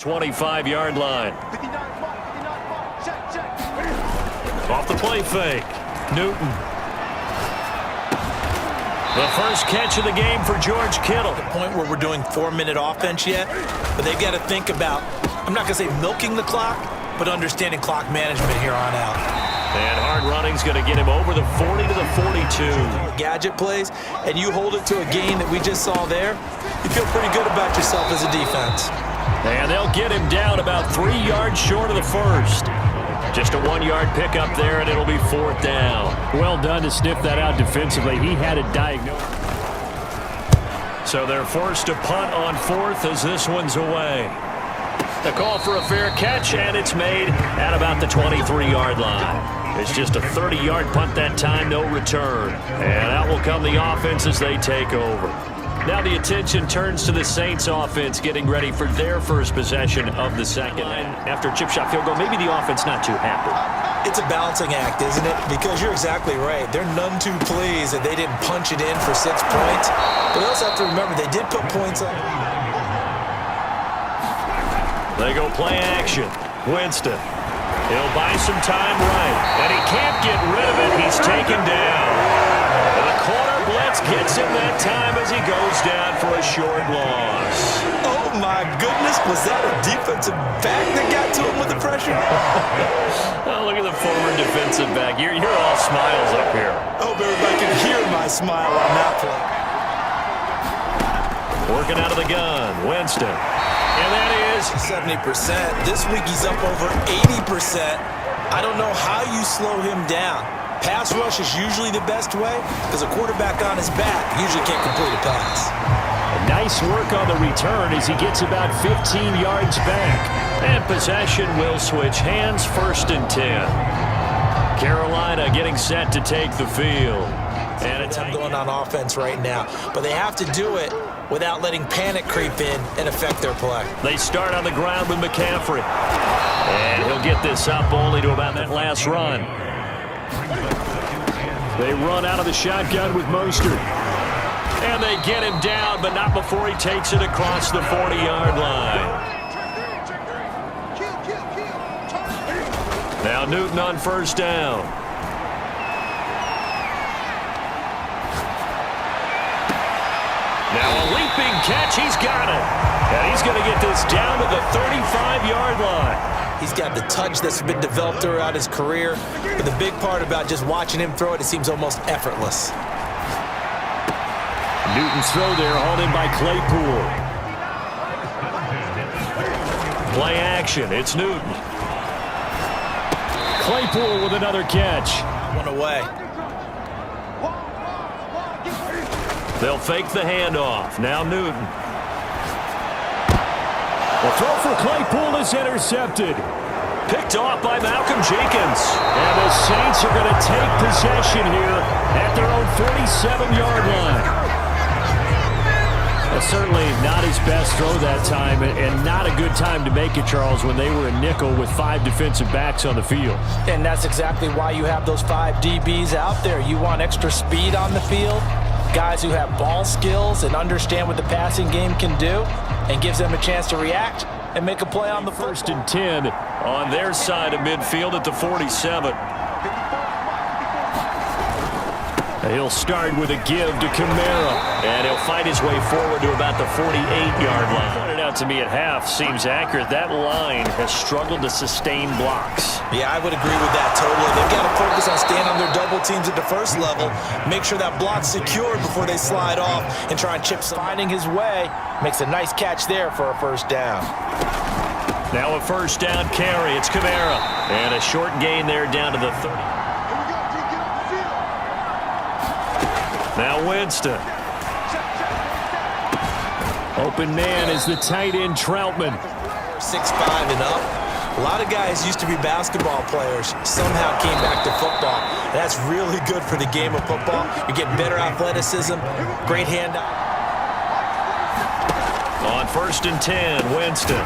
25-yard line. Off the play fake. Newton. The first catch of the game for George Kittle. The point where we're doing 4-minute offense yet, but they've got to think about, I'm not going to say milking the clock, but understanding clock management here on out. And hard running's going to get him over the 40 to the 42. Gadget plays, and you hold it to a gain that we just saw there, you feel pretty good about yourself as a defense. And they'll get him down about 3 yards short of the first. Just a 1-yard pickup there, and it'll be 4th down. Well done to sniff that out defensively. He had it diagnosed. So they're forced to punt on 4th as this one's away. The call for a fair catch, and it's made at about the 23-yard line. It's just a 30-yard punt that time, no return. And out will come the offense as they take over. Now the attention turns to the Saints offense getting ready for their first possession of the second. After a chip shot field goal, maybe the offense not too happy. It's a balancing act, isn't it? Because you're exactly right. They're none too pleased that they didn't punch it in for 6 points. But they also have to remember they did put points on. They go play action. Winston. He'll buy some time right. And he can't get rid of it. He's taken down. And the corner blitz gets him that time as he goes down for a short loss. Oh, my goodness. Was that a defensive back that got to him with the pressure? Oh, look at the former defensive back. You're all smiles up here. I hope everybody can hear my smile on that play. Working out of the gun. Winston. And that is 70%. This week he's up over 80%. I don't know how you slow him down. Pass rush is usually the best way because a quarterback on his back usually can't complete a pass. Nice work on the return as he gets about 15 yards back. And possession will switch hands, 1st and 10. Carolina getting set to take the field. And it's going on offense right now, but they have to do it without letting panic creep in and affect their play. They start on the ground with McCaffrey. And he'll get this up only to about that last run. They run out of the shotgun with Mostert. And they get him down, but not before he takes it across the 40-yard line. Now Newton on 1st down. Now a leaping catch, he's got it. And he's going to get this down to the 35-yard line. He's got the touch that's been developed throughout his career. But the big part about just watching him throw it, it seems almost effortless. Newton's throw there, hauled in by Claypool. Play action, it's Newton. Claypool with another catch. One away. They'll fake the handoff. Now Newton. The throw for Claypool is intercepted. Picked off by Malcolm Jenkins. And the Saints are going to take possession here at their own 47-yard line. Certainly not his best throw that time, and not a good time to make it, Charles, when they were a nickel with 5 defensive backs on the field. And that's exactly why you have those 5 DBs out there. You want extra speed on the field, guys who have ball skills and understand what the passing game can do, and gives them a chance to react and make a play on the 1st and 10 on their side of midfield at the 47. He'll start with a give to Kamara, and he'll fight his way forward to about the 48-yard line. Pointed out to me at half seems accurate. That line has struggled to sustain blocks. Yeah, I would agree with that totally. They've got to focus on staying on their double teams at the first level, make sure that block's secured before they slide off and try and chip some. Finding his way, makes a nice catch there for a 1st down. Now a 1st down carry. It's Kamara, and a short gain there down to the 30. Now Winston. Open man is the tight end Troutman. 6'5" and up. A lot of guys used to be basketball players, somehow came back to football. That's really good for the game of football. You're getting better athleticism, great handout. On 1st and 10, Winston.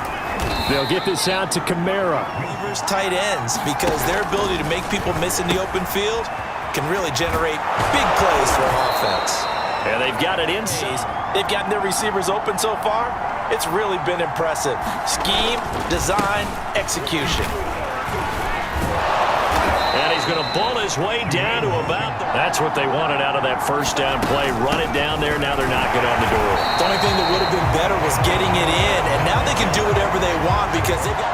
They'll get this out to Kamara. Receivers, tight ends, because their ability to make people miss in the open field can really generate big plays for an offense. And they've got it in. They've gotten their receivers open so far. It's really been impressive. Scheme, design, execution. And he's going to bull his way down to about that's what they wanted out of that first down play. Run it down there. Now they're knocking on the door. The only thing that would have been better was getting it in, and now they can do whatever they want because they got...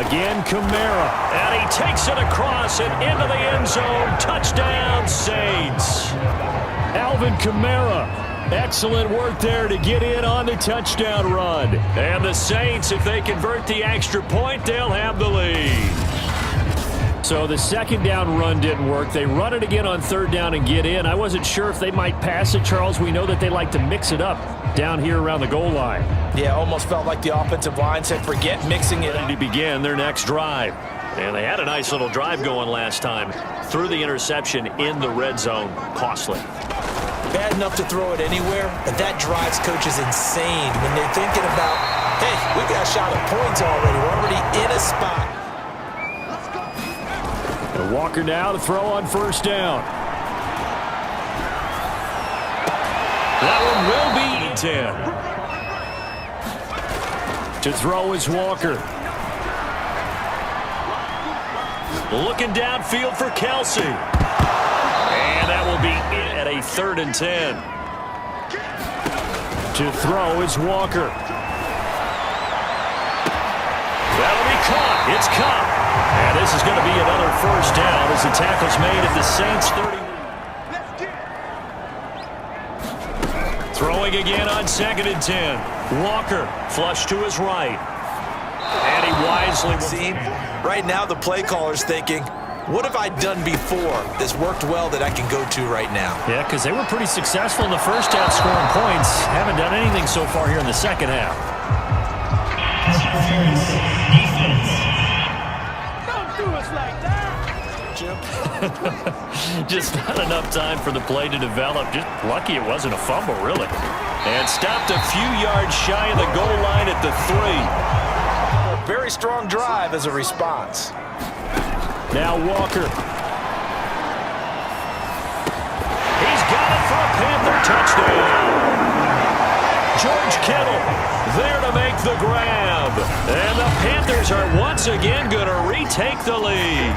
Again, Kamara. And he takes it across and into the end zone. Touchdown, Saints. Alvin Kamara. Excellent work there to get in on the touchdown run. And the Saints, if they convert the extra point, they'll have the lead. So the second down run didn't work. They run it again on third down and get in. I wasn't sure if they might pass it, Charles. We know that they like to mix it up down here around the goal line. Yeah, almost felt like the offensive line said, forget mixing it up. To begin their next drive. And they had a nice little drive going last time. Threw the interception in the red zone. Costly. Bad enough to throw it anywhere, but that drives coaches insane when they're thinking about, hey, we got a shot at points already. We're already in a spot. And Walker now to throw on first down. That one will be 10. To throw is Walker. Looking downfield for Kelsey. And that will be in at a 3rd and 10. To throw is Walker. That'll be caught. It's caught. And this is going to be another first down as the tackle's made at the Saints 30. Throwing again on 2nd and 10. Walker flush to his right. And he wisely... See, right now the play caller's thinking, what have I done before that's worked well that I can go to right now? Yeah, because they were pretty successful in the first half scoring points. Haven't done anything so far here in the second half. Don't do us like that, Jim. Just not enough time for the play to develop. Just lucky it wasn't a fumble, really. And stopped a few yards shy of the goal line at the 3. Very strong drive as a response. Now Walker. He's got it for a Panther touchdown. George Kittle there to make the grab. And the Panthers are once again going to retake the lead.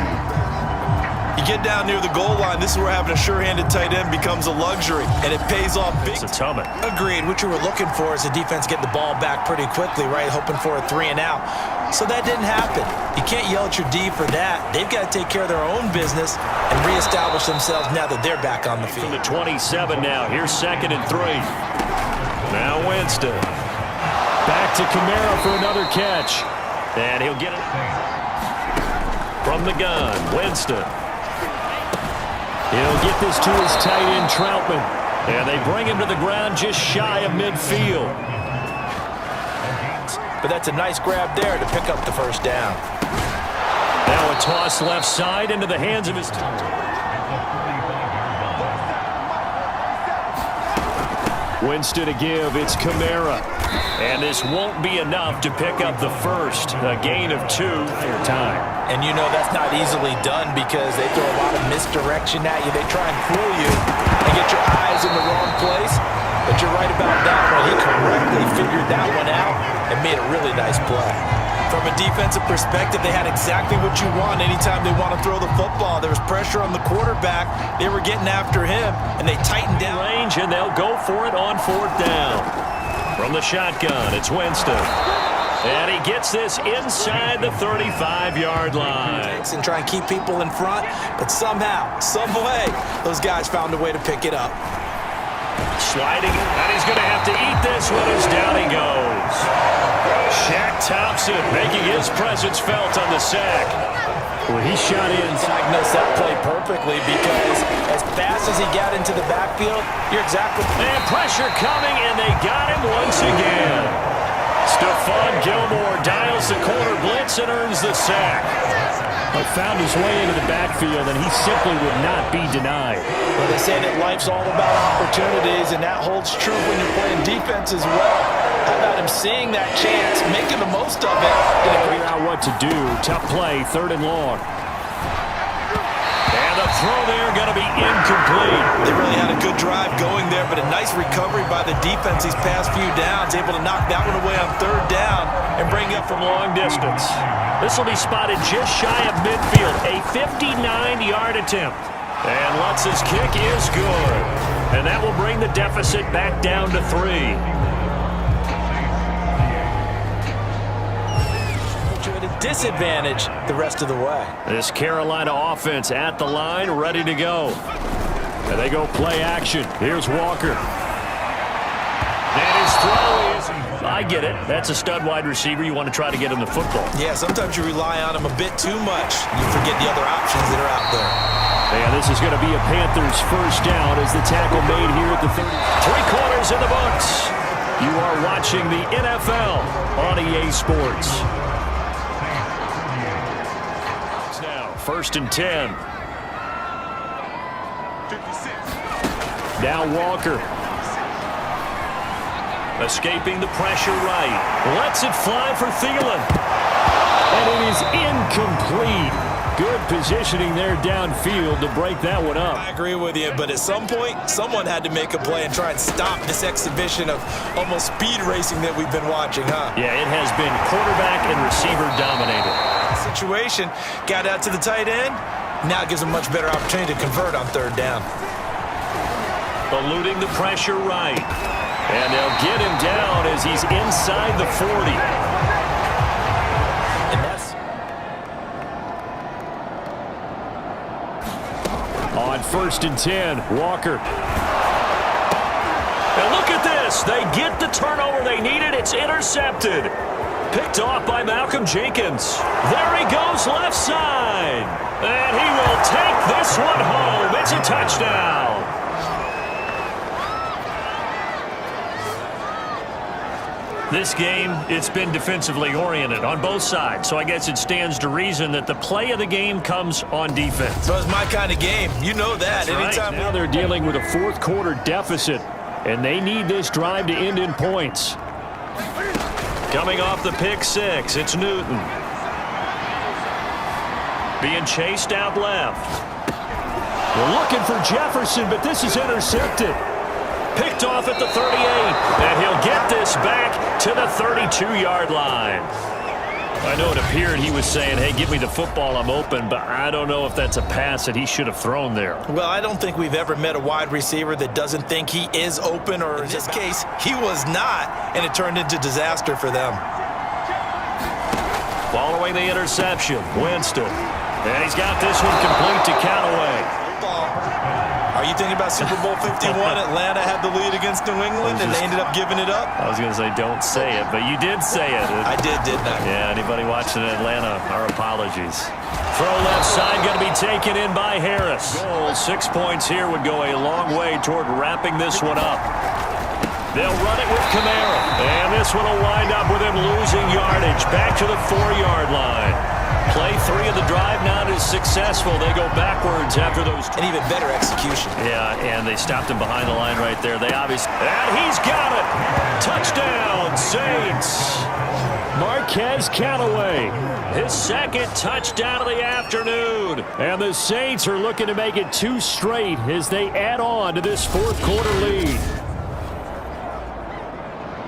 You get down near the goal line, this is where having a sure-handed tight end becomes a luxury, and it pays off big. It's a tummy. Agreed. What you were looking for is the defense get the ball back pretty quickly, right? Hoping for a 3 and out. So that didn't happen. You can't yell at your D for that. They've got to take care of their own business and reestablish themselves now that they're back on the field. From the 27 now. Here's 2nd and 3. Now Winston. Back to Kamara for another catch. And he'll get it from the gun. Winston. He'll get this to his tight end, Troutman. And they bring him to the ground just shy of midfield. But that's a nice grab there to pick up the first down. Now a toss left side into the hands of his team. Winston to give. It's Kamara. And this won't be enough to pick up the first. A gain of 2 for time. And you know that's not easily done because they throw a lot of misdirection at you. They try and fool you and get your eyes in the wrong place. But you're right about that one. He correctly figured that one out and made a really nice play. From a defensive perspective, they had exactly what you want anytime they want to throw the football. There was pressure on the quarterback. They were getting after him, and they tightened down. Range, and they'll go for it on 4th down. From the shotgun, it's Winston. And he gets this inside the 35-yard line. And try and keep people in front, but somehow, some way, those guys found a way to pick it up. Sliding, and he's going to have to eat this one as down he goes. Shaq Thompson making his presence felt on the sack. Well, he shot in. Diagnosed that play perfectly because as fast as he got into the backfield, you're exactly... And pressure coming, and they got him once again. Stephon Gilmore dials the corner blitz and earns the sack. But found his way into the backfield, and he simply would not be denied. Well, they say that life's all about opportunities, and that holds true when you're playing defense as well. How about him seeing that chance, making the most of it? Figure out what to do. Tough play, 3rd and long. And the throw there going to be incomplete. They really had a good drive going there, but a nice recovery by the defense these past few downs, able to knock that one away on third down and bring up from long distance. This will be spotted just shy of midfield, a 59-yard attempt. And Lutz's kick is good. And that will bring the deficit back down to 3. At a disadvantage the rest of the way. This Carolina offense at the line, ready to go. And they go play action. Here's Walker. And his throw is... I get it. That's a stud wide receiver. You want to try to get him the football. Yeah, sometimes you rely on him a bit too much. You forget the other options that are out there. And this is going to be a Panthers first down as the tackle made here at the 30. 3 quarters in the books. You are watching the NFL on EA Sports. Now, 1st and 10. Now Walker. Escaping the pressure right. Lets it fly for Thielen. And it is incomplete. Good positioning there downfield to break that one up. I agree with you, but at some point, someone had to make a play and try and stop this exhibition of almost speed racing that we've been watching, huh? Yeah, it has been quarterback and receiver dominated. Situation, got out to the tight end. Now it gives them a much better opportunity to convert on third down. Eluding the pressure right. And they'll get him down as he's inside the 40. And that's on 1st and 10, Walker. And look at this. They get the turnover they needed. It's intercepted. Picked off by Malcolm Jenkins. There he goes left side. And he will take this one home. It's a touchdown. This game, it's been defensively oriented on both sides, so I guess it stands to reason that the play of the game comes on defense. So it's my kind of game. You know that. That's Anytime right. Now they're dealing with a 4th quarter deficit, and they need this drive to end in points. Coming off the pick 6, it's Newton. Being chased out left. We're looking for Jefferson, but this is intercepted. Picked off at the 38, and he'll get this back to the 32-yard line. I know it appeared he was saying, hey, give me the football, I'm open, but I don't know if that's a pass that he should have thrown there. Well, I don't think we've ever met a wide receiver that doesn't think he is open, or in this case, he was not, and it turned into disaster for them. Following the interception, Winston. And he's got this one complete to Callaway. Are you thinking about Super Bowl 51? Atlanta had the lead against New England, and they ended up giving it up? I was going to say, don't say it, but you did say it. I did, didn't I? Yeah, anybody watching Atlanta, our apologies. Throw left side going to be taken in by Harris. Goal, 6 points here would go a long way toward wrapping this one up. They'll run it with Kamara. And this one will wind up with him losing yardage. Back to the 4-yard line. Play 3 of the drive not as successful. They go backwards after those. And even better execution. Yeah, and they stopped him behind the line right there. They obviously. And he's got it. Touchdown, Saints. Marquez Callaway. His 2nd touchdown of the afternoon. And the Saints are looking to make it 2 straight as they add on to this 4th quarter lead.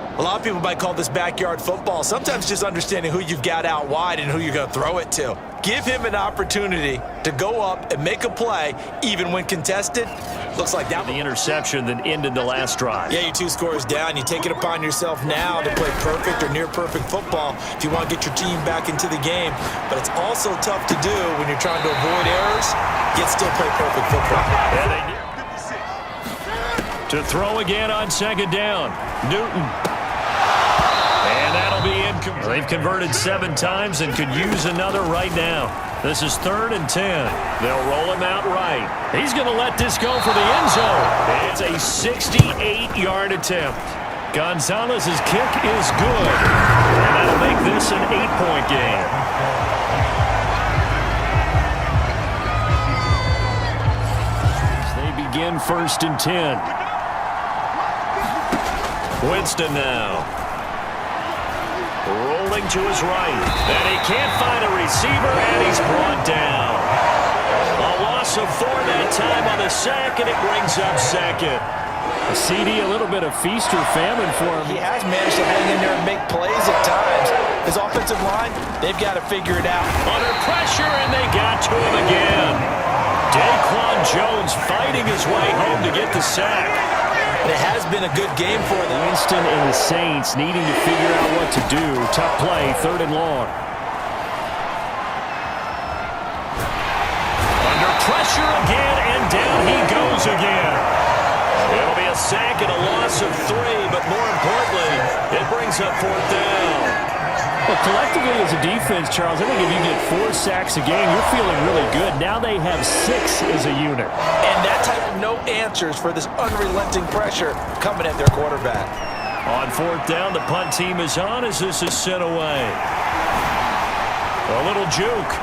A lot of people might call this backyard football. Sometimes just understanding who you've got out wide and who you're going to throw it to. Give him an opportunity to go up and make a play, even when contested. Looks like that. The interception that ended the last drive. Yeah, you're 2 scores down. You take it upon yourself now to play perfect or near perfect football if you want to get your team back into the game. But it's also tough to do when you're trying to avoid errors, yet still play perfect football. To throw again on 2nd down. Newton. And that'll be incomplete. They've converted 7 times and could use another right now. This is 3rd and 10. They'll roll him out right. He's going to let this go for the end zone. It's a 68-yard attempt. Gonzalez's kick is good. And that'll make this an 8-point game. They begin 1st and 10. Winston now. Rolling to his right. And he can't find a receiver, and he's brought down. A loss of 4 that time on the sack, and it brings up second. A CD, a little bit of feast or famine for him. He has managed to hang in there and make plays at times. His offensive line, they've got to figure it out. Under pressure, and they got to him again. Daquan Jones fighting his way home to get the sack. And it has been a good game for them. Winston and the Saints needing to figure out what to do. Tough play, 3rd and long. Under pressure again, and down he goes again. It'll be a sack and a loss of 3, but more importantly, it brings up 4th down. Well, collectively as a defense, Charles, I think if you get 4 sacks a game, you're feeling really good. Now they have 6 as a unit. And that type of no answers for this unrelenting pressure coming at their quarterback. On 4th down, the punt team is on as this is sent away. A little juke.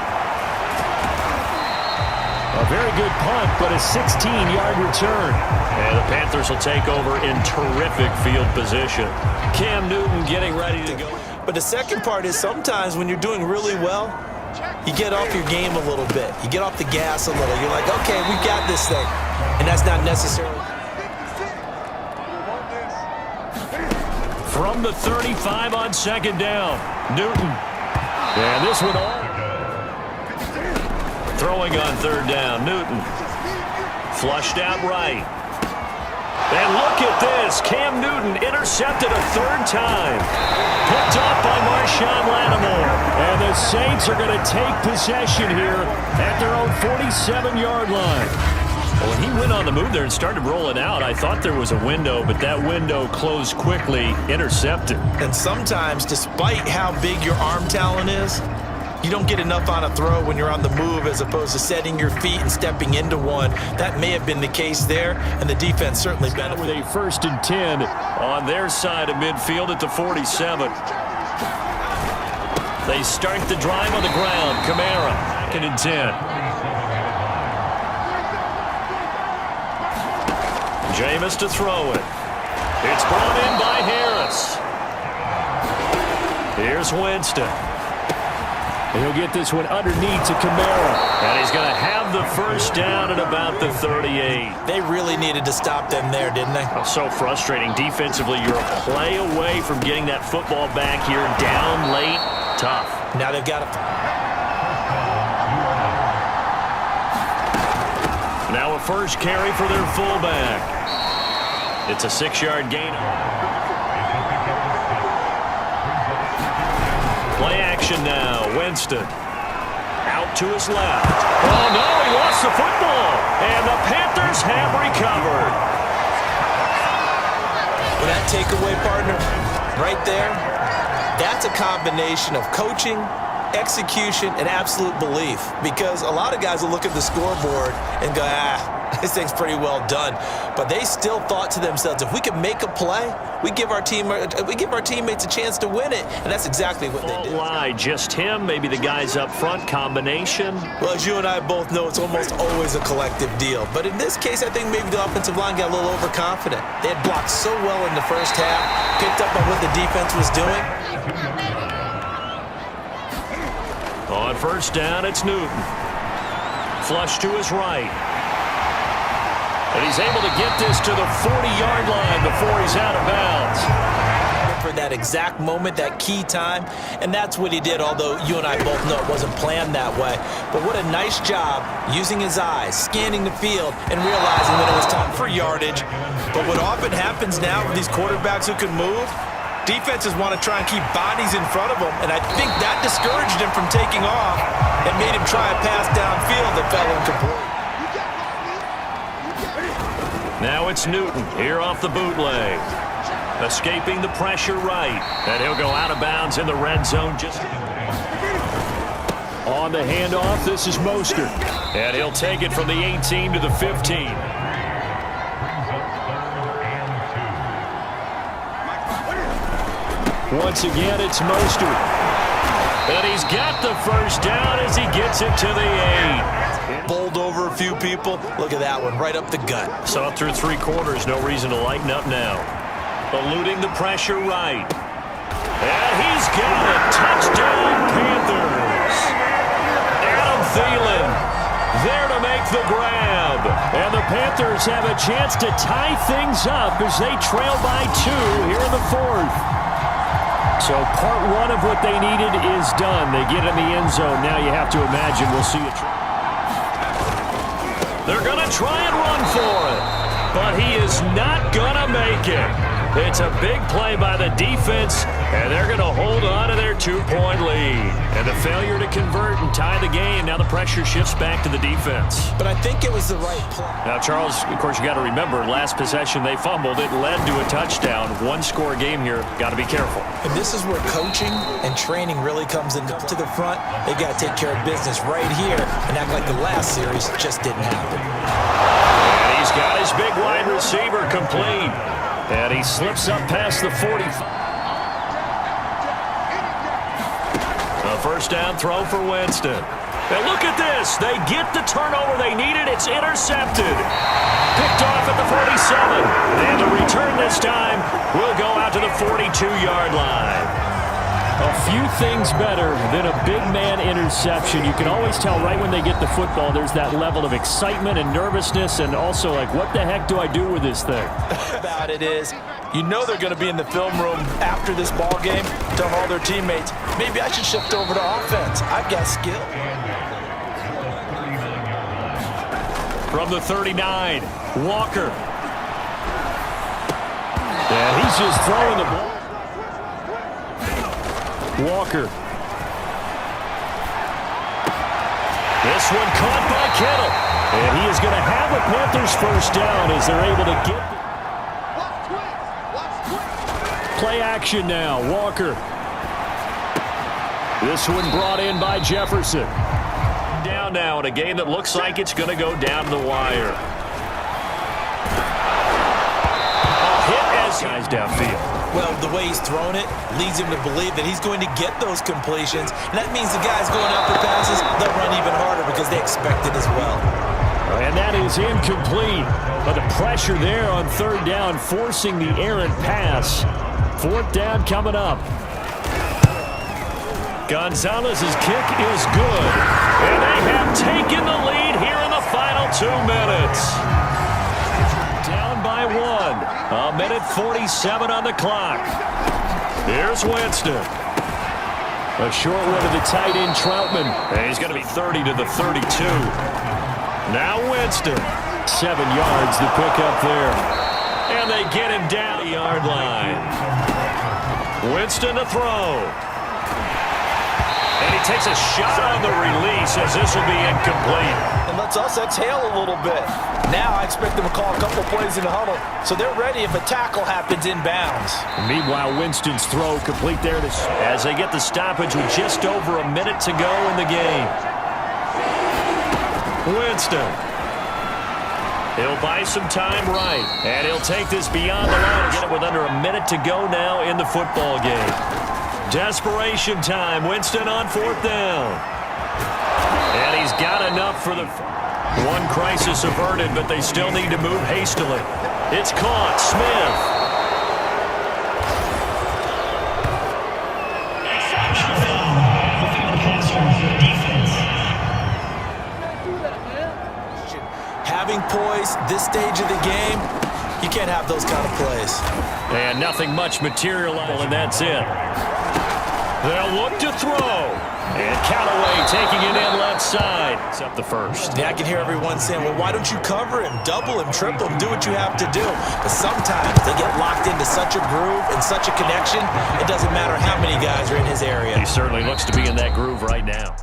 A very good punt, but a 16-yard return. And the Panthers will take over in terrific field position. Cam Newton getting ready to go. But the second part is sometimes when you're doing really well, you get off your game a little bit. You get off the gas a little. You're like, okay, we got this thing. And that's not necessarily. From the 35 on 2nd down, Newton. And this one all. Throwing on 3rd down, Newton. Flushed out right. And look at this. Cam Newton intercepted a 3rd time. Picked off by Marshawn Lattimore. And the Saints are going to take possession here at their own 47-yard line. Well, when he went on the move there and started rolling out, I thought there was a window, but that window closed quickly, intercepted. And sometimes, despite how big your arm talent is, you don't get enough on a throw when you're on the move as opposed to setting your feet and stepping into one. That may have been the case there, and the defense certainly benefited. With a 1st and 10 on their side of midfield at the 47. They start the drive on the ground. Kamara, 2nd and 10. Jameis to throw it. It's brought in by Harris. Here's Winston. He'll get this one underneath to Kamara. And he's going to have the 1st down at about the 38. They really needed to stop them there, didn't they? Oh, so frustrating. Defensively, you're a play away from getting that football back here. Down late. Tough. Now they've got to... Now a 1st carry for their fullback. It's a 6-yard gain. Play action now. Winston. Out to his left. Oh, no, he lost the football. And the Panthers have recovered. Well, that takeaway, partner, right there, that's a combination of coaching, execution, and absolute belief. Because a lot of guys will look at the scoreboard and go, this thing's pretty well done. But they still thought to themselves, if we can make a play, we give our teammates a chance to win it. And that's exactly what they did. Lie, just him, maybe the guys up front, combination. Well, as you and I both know, it's almost always a collective deal. But in this case, I think maybe the offensive line got a little overconfident. They had blocked so well in the 1st half, picked up on what the defense was doing. On 1st down, it's Newton. Flush to his right. And he's able to get this to the 40-yard line before he's out of bounds. For that exact moment, that key time, and that's what he did, although you and I both know it wasn't planned that way. But what a nice job using his eyes, scanning the field, and realizing that it was time for yardage. But what often happens now with these quarterbacks who can move, defenses want to try and keep bodies in front of them, and I think that discouraged him from taking off and made him try a pass downfield that fell incomplete. Now it's Newton here off the bootleg. Escaping the pressure right. And he'll go out of bounds in the red zone. Just on the handoff, this is Mostert. And he'll take it from the 18 to the 15. Once again, it's Mostert. And he's got the 1st down as he gets it to the 8. Bowled over a few people. Look at that one, right up the gut. Saw through 3 quarters, no reason to lighten up now. Eluding the pressure right. And he's got a touchdown, Panthers. Adam Thielen there to make the grab. And the Panthers have a chance to tie things up as they trail by 2 here in the 4th. So part 1 of what they needed is done. They get in the end zone. Now you have to imagine we'll see a They're going to try and run for it, but he is not going to make it. It's a big play by the defense, and they're going to hold on to their 2-point lead. And the failure to convert and tie the game, now the pressure shifts back to the defense. But I think it was the right play. Now, Charles, of course, you got to remember, last possession they fumbled. It led to a touchdown. 1-score game here. Got to be careful. And this is where coaching and training really comes into the front. They got to take care of business right here and act like the last series just didn't happen. And he's got his big wide receiver complete. And he slips up past the 45. A first down throw for Winston. And look at this. They get the turnover they needed. It's intercepted. Picked off at the 47. And the return this time will go out to the 42-yard line. A few things better than a big man interception. You can always tell right when they get the football, there's that level of excitement and nervousness, and also like, what the heck do I do with this thing? About it is, you know they're going to be in the film room after this ball game, telling all their teammates, maybe I should shift over to offense. I've got skill. From the 39, Walker. And he's just throwing the ball. Walker. This one caught by Kittle. And he is going to have a Panthers first down as they're able to get. Play action now, Walker. This one brought in by Jefferson. Down now in a game that looks like it's going to go down to the wire. A hit as guys downfield. Well, the way he's thrown it leads him to believe that he's going to get those completions. And that means the guys going after passes, they'll run even harder because they expect it as well. And that is incomplete. But the pressure there on 3rd down, forcing the errant pass. 4th down coming up. Gonzalez's kick is good. And they have taken the lead here in the final 2 minutes. Down by 1. 1:47 on the clock. Here's Winston. A short one to the tight end, Troutman. And he's going to be 30 to the 32. Now Winston. 7 yards the pick up there. And they get him down the yard line. Winston to throw. And he takes a shot on the release as this will be incomplete. And let's us exhale a little bit. Now I expect them to call a couple plays in the huddle, so they're ready if a tackle happens inbounds. Meanwhile, Winston's throw complete there as they get the stoppage with just over a minute to go in the game. Winston. He'll buy some time right, and he'll take this beyond the line and get it with under a minute to go now in the football game. Desperation time. Winston on 4th down. And he's got enough for the... One crisis averted, but they still need to move hastily. It's caught. Smith. Having poise this stage of the game, you can't have those kind of plays. And nothing much materialized, and that's it. They'll look to throw. And Callaway taking it in left side. It's up the first. Yeah, I can hear everyone saying, well, why don't you cover him, double him, triple him, do what you have to do. But sometimes they get locked into such a groove and such a connection, it doesn't matter how many guys are in his area. He certainly looks to be in that groove right now.